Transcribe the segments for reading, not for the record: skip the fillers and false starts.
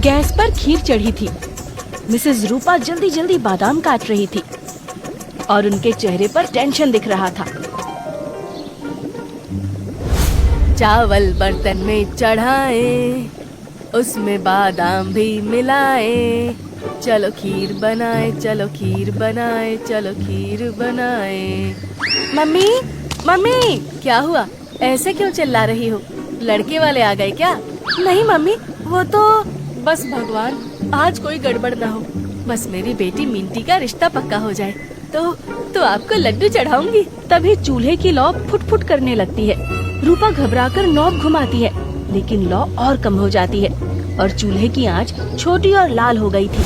Gas पर खीर चढ़ी थी। मिसेस रूपा जल्दी जल्दी बादाम काट रही थी और उनके चेहरे पर टेंशन दिख रहा था। चावल बर्तन में चढ़ाए, उसमें बादाम भी मिलाए, चलो खीर बनाए, चलो खीर बनाए, चलो खीर बनाए। मम्मी मम्मी, क्या हुआ? ऐसे क्यों चिल्ला रही हो? लड़के वाले आ गए क्या? नहीं मम्मी, वो तो बस भगवान आज कोई गड़बड़ ना हो, बस मेरी बेटी मिंटी का रिश्ता पक्का हो जाए तो आपको लड्डू चढ़ाऊंगी। तभी चूल्हे की लौ फुट-फुट करने लगती है। रूपा घबराकर नॉब घुमाती है, लेकिन लौ और कम हो जाती है और चूल्हे की आंच छोटी और लाल हो गई थी।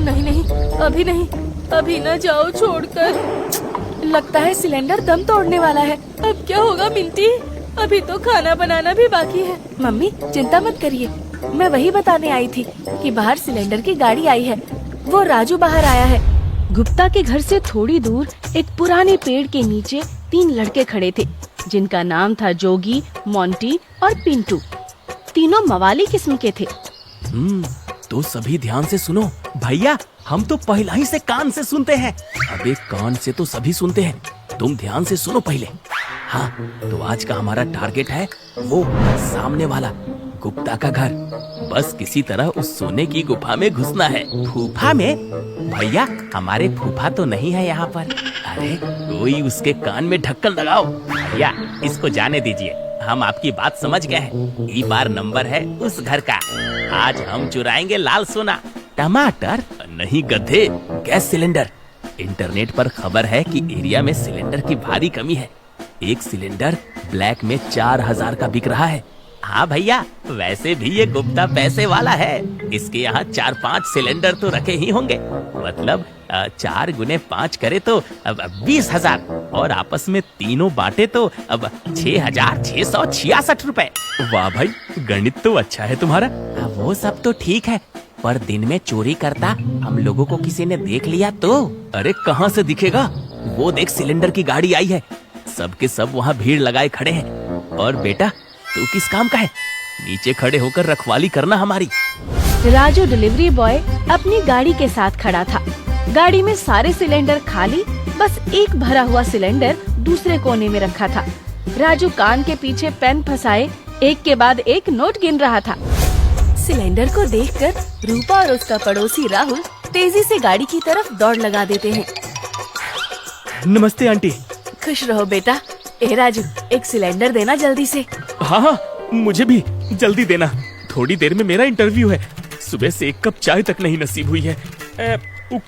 नहीं नहीं, अभी नहीं, अभी न जाओ छोड़कर। लगता है सिलेंडर दम तोड़ने वाला है। अब क्या होगा मिंटी? अभी तो खाना बनाना भी बाकी है। मम्मी चिंता मत करिए, मैं वही बताने आई थी कि बाहर सिलेंडर की गाड़ी आई है। वो राजू बाहर आया है। गुप्ता के घर से थोड़ी दूर एक पुराने पेड़ के नीचे 3 लड़के खड़े थे, जिनका नाम था जोगी, मोंटी और पिंटू। तीनों मवाली किस्म के थे। तो सभी ध्यान से सुनो भैया, हम तो पहला ही से कान से सुनते हैं। अबे कान से तो सभी सुनते हैं, तुम ध्यान से सुनो पहले। हाँ, तो आज का हमारा टारगेट है वो सामने वाला गुप्ता का घर। बस किसी तरह उस सोने की गुफा में घुसना है। फूफा में? भैया हमारे फूफा तो नहीं है यहाँ पर। अरे कोई उसके कान में ढक्कन लगाओ। भैया इसको जाने दीजिए, हम आपकी बात समझ गए हैं। ई बार नंबर है उस घर का। आज हम चुराएंगे लाल सोना। टमाटर नहीं गधे, गैस सिलेंडर। इंटरनेट पर खबर है कि एरिया में सिलेंडर की भारी कमी है। एक सिलेंडर ब्लैक में 4000 का बिक रहा है। हाँ भैया, वैसे भी ये गुप्ता पैसे वाला है। इसके यहाँ 4-5 सिलेंडर तो रखे ही होंगे। मतलब 4 गुने 5 करे तो अब 20,000 और आपस में तीनों बांटे तो अब 6,666 रुपए। वाह भाई, गणित तो अच्छा है तुम्हारा। वो सब तो ठीक है, पर दिन में चोरी करता हम लोगों को किसी ने देख लिया तो? अरे कहाँ से दिखेगा? वो देख सिलेंडर की गाड़ी आई है। सबके सब वहाँ भीड़ लगाए खड़े हैं। और बेटा तू किस काम का है? नीचे खड़े होकर रखवाली करना हमारी। राजू डिलीवरी बॉय अपनी गाड़ी के साथ खड़ा था। गाड़ी में सारे सिलेंडर खाली, बस एक भरा हुआ सिलेंडर दूसरे कोने में रखा था। राजू कान के पीछे पेन फंसाए एक के बाद एक नोट गिन रहा था। सिलेंडर को देखकर रूपा और उसका पड़ोसी राहुल तेजी से गाड़ी की तरफ दौड़ लगा देते हैं। नमस्ते आंटी। खुश रहो बेटा। ए राजू, एक सिलेंडर देना जल्दी से। हाँ, मुझे भी जल्दी देना। थोड़ी देर में मेरा इंटरव्यू है। सुबह से एक कप चाय तक नहीं नसीब हुई है।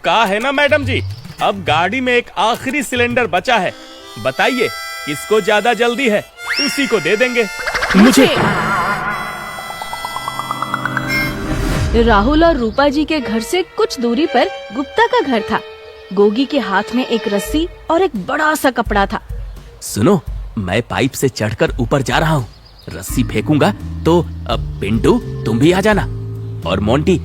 का है ना मैडम जी, अब गाड़ी में एक आखिरी सिलेंडर बचा है। बताइए किसको ज्यादा जल्दी है, उसी को दे देंगे। मुझे। राहुल और रूपा जी के घर से कुछ दूरी पर गुप्ता का घर था। गोगी के हाथ में एक रस्सी और एक बड़ा सा कपड़ा था। सुनो, मैं पाइप से चढ़कर ऊपर जा रहा हूँ। रस्सी फेंकूंगा तो अब पिंटू तुम भी आ जाना। और मोंटी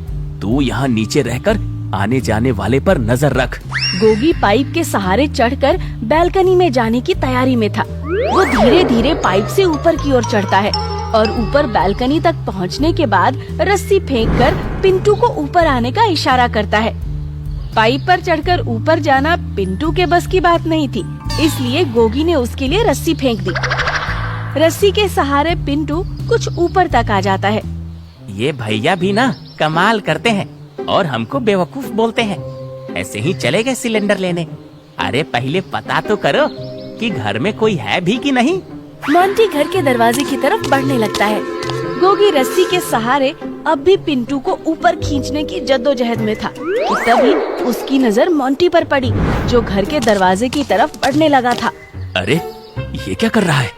तू यहाँ नीचे रहकर आने जाने वाले पर नजर रख। गोगी पाइप के सहारे चढ़कर बैल्कनी में जाने की तैयारी में था। वो धीरे धीरे पाइप से ऊपर की ओर चढ़ता है और ऊपर बैल्कनी तक पहुँचने के बाद रस्सी फेंककर पिंटू को ऊपर आने का इशारा करता है। पाइप पर चढ़कर ऊपर जाना पिंटू के बस की बात नहीं थी, इसलिए गोगी ने उसके लिए रस्सी फेंक दी। रस्सी के सहारे पिंटू कुछ ऊपर तक आ जाता है। ये भैया भी ना कमाल करते हैं और हमको बेवकूफ बोलते हैं। ऐसे ही चले गए सिलेंडर लेने। अरे पहले पता तो करो कि घर में कोई है भी कि नहीं। मोंटी घर के दरवाजे की तरफ बढ़ने लगता है। गोगी रस्सी के सहारे अब भी पिंटू को ऊपर खींचने की जद्दोजहद में था कि तभी उसकी नजर मोंटी पर पड़ी, जो घर के दरवाजे की तरफ बढ़ने लगा था। अरे ये क्या कर रहा है?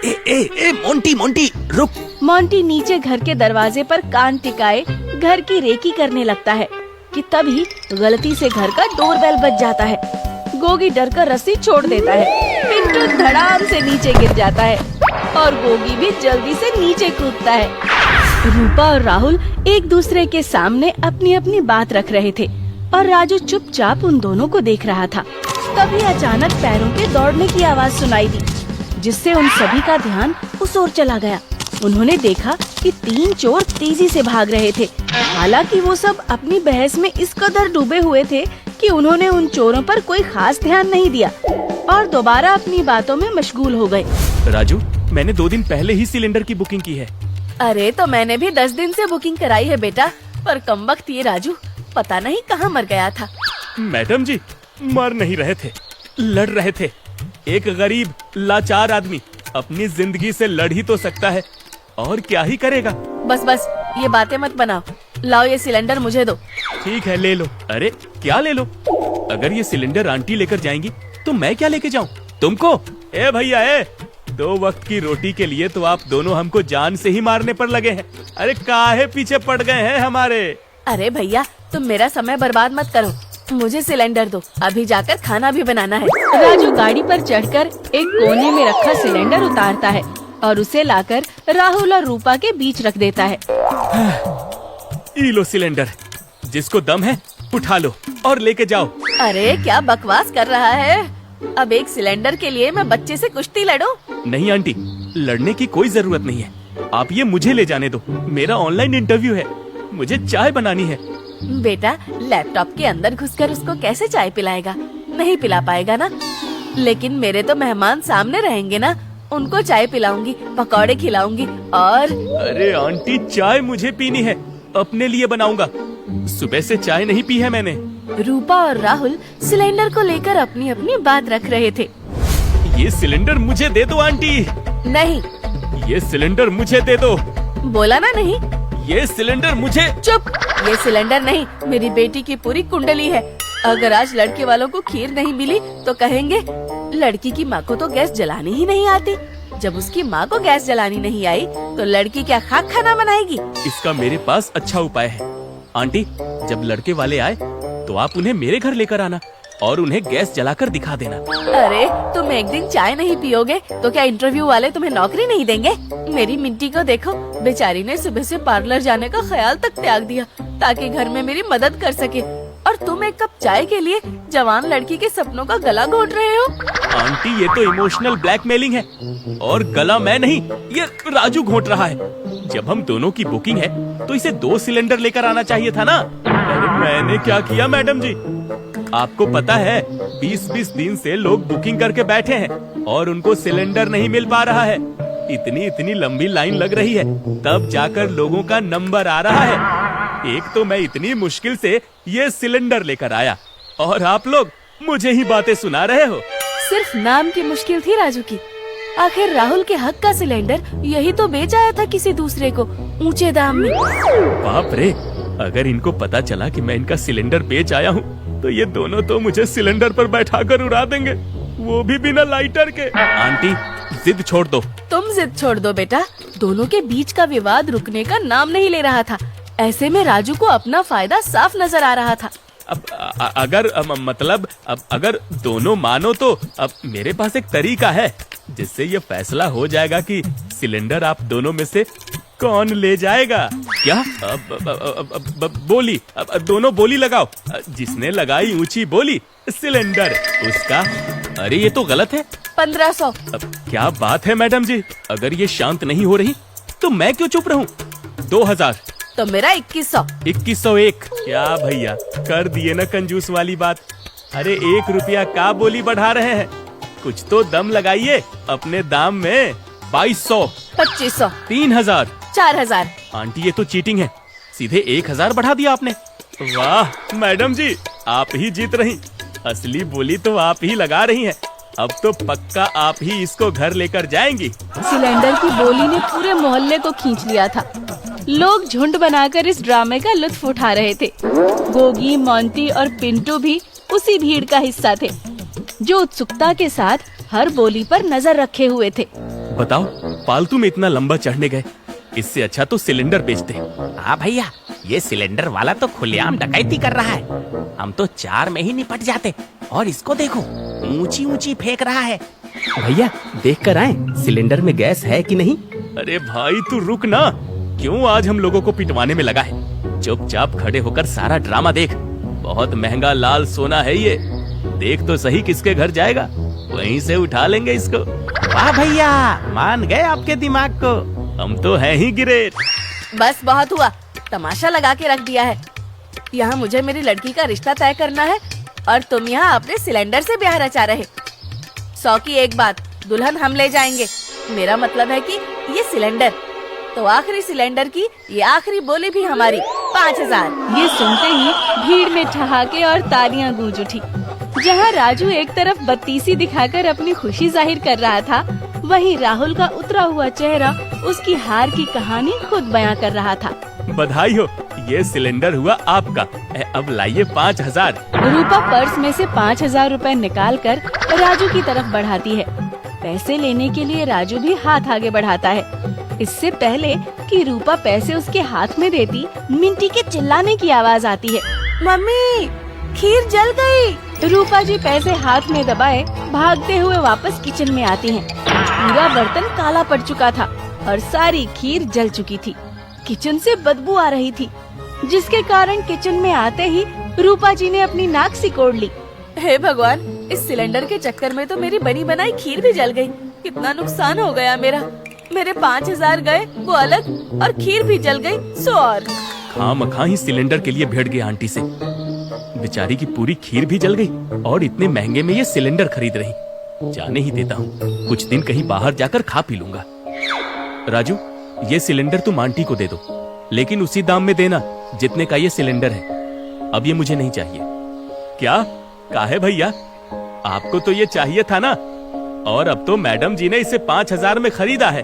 ए मोंटी मोंटी रुक। मोंटी नीचे घर के दरवाजे पर कान टिकाए घर की रेकी करने लगता है कि तभी गलती से घर का डोरबेल बज जाता है। गोगी डरकर रस्सी छोड़ देता है। पिंटू धड़ाम से नीचे गिर जाता है और गोगी भी जल्दी से नीचे कूदता है। रूपा और राहुल एक दूसरे के सामने अपनी अपनी बात रख रहे थे और राजू चुपचाप उन दोनों को देख रहा था। तभी अचानक पैरों के दौड़ने की आवाज सुनाई दी, जिससे उन सभी का ध्यान उस ओर चला गया। उन्होंने देखा कि 3 चोर तेजी से भाग रहे थे। हालांकि वो सब अपनी बहस में इस कदर डूबे हुए थे कि उन्होंने उन चोरों पर कोई खास ध्यान नहीं दिया और दोबारा अपनी बातों में मशगूल हो गए। राजू, मैंने 2 दिन पहले ही सिलेंडर की बुकिंग की है। अरे तो मैंने भी 10 दिन से बुकिंग कराई है बेटा, पर कमबख्त ये राजू पता नहीं कहाँ मर गया था। मैडम जी, मर नहीं रहे थे, लड़ रहे थे। एक गरीब लाचार आदमी अपनी जिंदगी से लड़ ही तो सकता है, और क्या ही करेगा। बस बस ये बातें मत बनाओ, लाओ ये सिलेंडर मुझे दो। ठीक है, ले लो। अरे क्या ले लो? अगर ये सिलेंडर आंटी लेकर जाएंगी तो मैं क्या लेके जाऊं तुमको? ए भैया, 2 वक्त की रोटी के लिए तो आप दोनों हमको जान से ही मारने पर लगे हैं। अरे काहे पीछे पड़ गए हैं हमारे? अरे भैया, तुम मेरा समय बर्बाद मत करो, मुझे सिलेंडर दो, अभी जाकर खाना भी बनाना है। राजू गाड़ी पर चढ़कर एक कोने में रखा सिलेंडर उतारता है और उसे लाकर राहुल और रूपा के बीच रख देता है। ई लो सिलेंडर, जिसको दम है उठा लो और लेके जाओ। अरे क्या बकवास कर रहा है? अब एक सिलेंडर के लिए मैं बच्चे से कुश्ती लड़ूं? नहीं आंटी, लड़ने की कोई जरूरत नहीं है। आप ये मुझे ले जाने दो, मेरा ऑनलाइन इंटरव्यू है, मुझे चाय बनानी है। बेटा, लैपटॉप के अंदर घुसकर उसको कैसे चाय पिलाएगा? नहीं पिला पाएगा ना। लेकिन मेरे तो मेहमान सामने रहेंगे ना, उनको चाय पिलाऊंगी, पकौड़े खिलाऊंगी और। अरे आंटी, चाय मुझे पीनी है, अपने लिए बनाऊंगा। सुबह से चाय नहीं पी है मैंने। रूपा और राहुल सिलेंडर को लेकर अपनी अपनी बात रख रहे थे। ये सिलेंडर मुझे दे दो आंटी। नहीं। ये सिलेंडर मुझे दे दो। बोला ना नहीं। ये सिलेंडर मुझे। चुप, ये सिलेंडर नहीं, मेरी बेटी की पूरी कुंडली है। अगर आज लड़के वालों को खीर नहीं मिली तो कहेंगे लड़की की माँ को तो गैस जलानी ही नहीं आती। जब उसकी माँ को गैस जलानी नहीं आई तो लड़की क्या खाक खाना बनाएगी? इसका मेरे पास अच्छा उपाय है। आंटी, जब लड़के वाले आए तो आप उन्हें मेरे घर लेकर आना और उन्हें गैस जलाकर दिखा देना। अरे तुम एक दिन चाय नहीं पियोगे तो क्या इंटरव्यू वाले तुम्हें नौकरी नहीं देंगे? मेरी मिट्टी को देखो, बेचारी ने सुबह से पार्लर जाने का ख्याल तक त्याग दिया ताकि घर में मेरी मदद कर सके, और तुम एक कप चाय के लिए जवान लड़की के सपनों का गला घोट रहे हो। आंटी, ये तो इमोशनल ब्लैकमेलिंग है, और गला मैं नहीं, ये राजू घोट रहा है। जब हम दोनों की बुकिंग है तो इसे 2 सिलेंडर लेकर आना चाहिए था ना। अरे मैंने क्या किया मैडम जी? आपको पता है 20-20 दिन से लोग बुकिंग करके बैठे हैं और उनको सिलेंडर नहीं मिल पा रहा है। इतनी लंबी लाइन लग रही है, तब जाकर लोगों का नंबर आ रहा है। एक तो मैं इतनी मुश्किल से ये सिलेंडर लेकर आया और आप लोग मुझे ही बातें सुना रहे हो। सिर्फ नाम की मुश्किल थी राजू की। आखिर राहुल के हक का सिलेंडर यही तो बेच आया था किसी दूसरे को ऊंचे दाम में। बाप रे, अगर इनको पता चला कि मैं इनका सिलेंडर बेच आया हूँ तो ये दोनों तो मुझे सिलेंडर पर बैठाकर उड़ा देंगे, वो भी बिना लाइटर के। आंटी, जिद छोड़ दो। तुम जिद छोड़ दो बेटा, दोनों के बीच का विवाद रुकने का नाम नहीं ले रहा था। ऐसे में राजू को अपना फायदा साफ नजर आ रहा था। अगर दोनों मानो तो अब मेरे पास एक तरीका है जिससे ये फैसला हो जाएगा कि सिलेंडर आप दोनों में से कौन ले जाएगा। क्या? बोली, दोनों बोली लगाओ। जिसने लगाई ऊंची बोली सिलेंडर उसका। अरे ये तो गलत है। 1500। क्या बात है मैडम जी, अगर ये शांत नहीं हो रही तो मैं क्यों चुप रहूं? 2000। तो मेरा 2100। 2101। क्या भैया, कर दिए ना कंजूस वाली बात। अरे 1 रुपया का बोली बढ़ा रहे हैं, कुछ तो दम लगाइए अपने दाम में। 2200। 2500। 3000। 4000। आंटी, ये तो चीटिंग है, सीधे 1000 बढ़ा दिया आपने। वाह मैडम जी, आप ही जीत रही। असली बोली तो आप ही लगा रही हैं। अब तो पक्का आप ही इसको घर लेकर जाएंगी। सिलेंडर की बोली ने पूरे मोहल्ले को खींच लिया था। लोग झुंड बनाकर इस ड्रामे का लुत्फ उठा रहे थे। गोगी, मोंटी और पिंटू भी उसी भीड़ का हिस्सा थे, जो उत्सुकता के साथ हर बोली पर नजर रखे हुए थे। बताओ, फालतू में इतना लंबा चढ़ने गए, इससे अच्छा तो सिलेंडर बेचते। हाँ भैया, ये सिलेंडर वाला तो खुलेआम डकैती कर रहा है। हम तो 4 में ही निपट जाते, और इसको देखो, ऊंची ऊंची फेंक रहा है। भैया, देख कर आए सिलेंडर में गैस है कि नहीं। अरे भाई तू रुक ना, क्यों आज हम लोगों को पिटवाने में लगा है? चुपचाप खड़े होकर सारा ड्रामा देख। बहुत महंगा लाल सोना है ये, देख तो सही किसके घर जाएगा, वहीं से उठा लेंगे इसको। वाह भैया, मान गए आपके दिमाग को। हम तो हैं ही ग्रेट। बस बहुत हुआ, तमाशा लगा के रख दिया है। यहाँ मुझे मेरी लड़की का रिश्ता तय करना है और तुम यहाँ अपने सिलेंडर से ब्याह रचा रहे। 100 की एक बात, दुल्हन हम ले जाएंगे। मेरा मतलब है कि ये सिलेंडर, तो आखिरी सिलेंडर की ये आखिरी बोली भी हमारी 5000। ये सुनते ही भीड़ में ठहाके और तालियां गूंज उठी। जहां राजू एक तरफ बत्तीसी दिखाकर अपनी खुशी जाहिर कर रहा था, वहीं राहुल का उतरा हुआ चेहरा उसकी हार की कहानी खुद बयां कर रहा था। बधाई हो, ये सिलेंडर हुआ आपका। अब लाइए 5000। रूपा पर्स में से 5000 रुपए निकाल कर राजू की तरफ बढ़ाती है। पैसे लेने के लिए राजू भी हाथ आगे बढ़ाता है। इससे पहले कि रूपा पैसे उसके हाथ में देती, मिंटी के चिल्लाने की आवाज आती है। मम्मी, खीर जल गई। रूपा जी पैसे हाथ में दबाए भागते हुए वापस किचन में आती हैं। पूरा बर्तन काला पड़ चुका था और सारी खीर जल चुकी थी। किचन से बदबू आ रही थी, जिसके कारण किचन में आते ही रूपा जी ने अपनी नाक सिकोड़ ली। हे भगवान, इस सिलेंडर के चक्कर में तो मेरी बनी बनाई खीर भी जल गई। कितना नुकसान हो गया मेरा। मेरे 5000 गए वो अलग, और खीर भी जल गई सो और। खामखा ही सिलेंडर के लिए भिड़ गए आंटी से। बेचारी की पूरी खीर भी जल गई और इतने महंगे में ये सिलेंडर खरीद रही। जाने ही देता हूँ, कुछ दिन कहीं बाहर जाकर खा पी लूंगा। राजू, ये सिलेंडर तुम आंटी को दे दो, लेकिन उसी दाम में देना जितने का ये सिलेंडर है। अब ये मुझे नहीं चाहिए। क्या काहे भैया, आपको तो ये चाहिए था ना? और अब तो मैडम जी ने इसे 5000 में खरीदा है,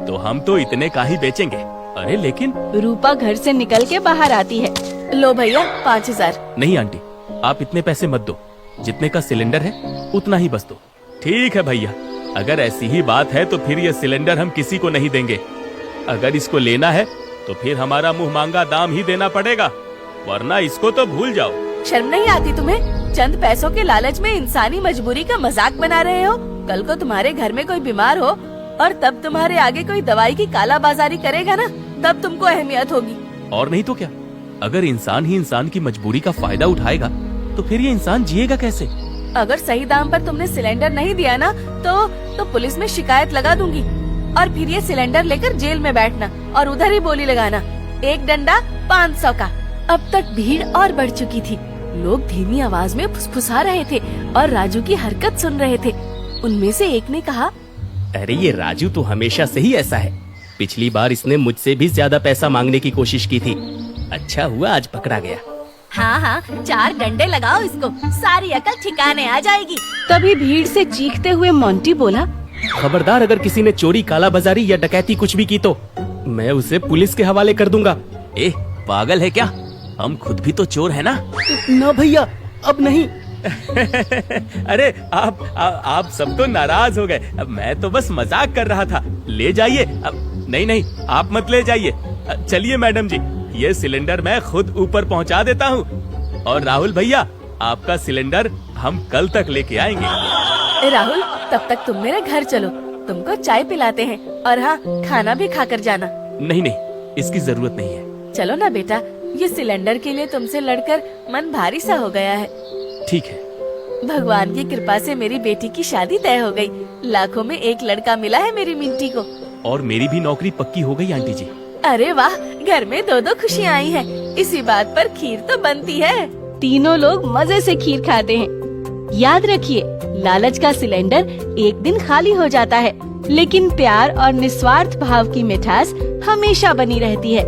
तो हम तो इतने का ही बेचेंगे। अरे लेकिन रूपा घर से निकल के बाहर आती है। लो भैया 5000। नहीं आंटी, आप इतने पैसे मत दो। जितने का सिलेंडर है उतना ही बस दो। ठीक है भैया, अगर ऐसी ही बात है तो फिर ये सिलेंडर हम किसी को नहीं देंगे। अगर इसको लेना है तो फिर हमारा मुंह मांगा दाम ही देना पड़ेगा, वरना इसको तो भूल जाओ। शर्म नहीं आती तुम्हें? चंद पैसों के लालच में इंसानी मजबूरी का मजाक बना रहे हो। कल को तुम्हारे घर में कोई बीमार हो और तब तुम्हारे आगे कोई दवाई की कालाबाजारी करेगा ना, तब तुमको अहमियत होगी। और नहीं तो क्या, अगर इंसान ही इंसान की मजबूरी का फायदा उठाएगा तो फिर ये इंसान जिएगा कैसे? अगर सही दाम पर तुमने सिलेंडर नहीं दिया ना तो पुलिस में शिकायत लगा दूंगी, और फिर ये सिलेंडर लेकर जेल में बैठना और उधर ही बोली लगाना, एक डंडा 500 का। अब तक भीड़ और बढ़ चुकी थी। लोग धीमी आवाज में फुसफुसा रहे थे और राजू की हरकत सुन रहे थे। उनमें से एक ने कहा, अरे ये राजू तो हमेशा से ही ऐसा है। पिछली बार इसने मुझसे भी ज्यादा पैसा मांगने की कोशिश की थी। अच्छा हुआ आज पकड़ा गया। हाँ हाँ, 4 डंडे लगाओ इसको, सारी अकल ठिकाने आ जाएगी। तभी भीड़ से चीखते हुए मोंटी बोला, खबरदार, अगर किसी ने चोरी, कालाबाजारी या डकैती कुछ भी की तो मैं उसे पुलिस के हवाले कर दूंगा। ए, पागल है क्या? हम खुद भी तो चोर है ना। ना भैया, अब नहीं। अरे आप सब तो नाराज हो गए। अब मैं तो बस मजाक कर रहा था। ले जाइए। अब नहीं, आप मत ले जाइए। चलिए मैडम जी, ये सिलेंडर मैं खुद ऊपर पहुंचा देता हूँ। और राहुल भैया, आपका सिलेंडर हम कल तक लेके आएंगे। राहुल, तब तक तुम मेरे घर चलो, तुमको चाय पिलाते हैं, और हाँ, खाना भी खाकर जाना। नहीं, इसकी जरूरत नहीं है। चलो ना बेटा, ये सिलेंडर के लिए तुमसे लड़कर मन भारी सा हो गया है। ठीक है। भगवान की कृपा से मेरी बेटी की शादी तय हो गई। लाखों में एक लड़का मिला है मेरी मिंटी को। और मेरी भी नौकरी पक्की हो गई आंटी जी। अरे वाह, घर में 2-2 खुशियाँ आई हैं। इसी बात पर खीर तो बनती है। तीनों लोग मजे से खीर खाते हैं। याद रखिए, लालच का सिलेंडर एक दिन खाली हो जाता है, लेकिन प्यार और निस्वार्थ भाव की मिठास हमेशा बनी रहती है।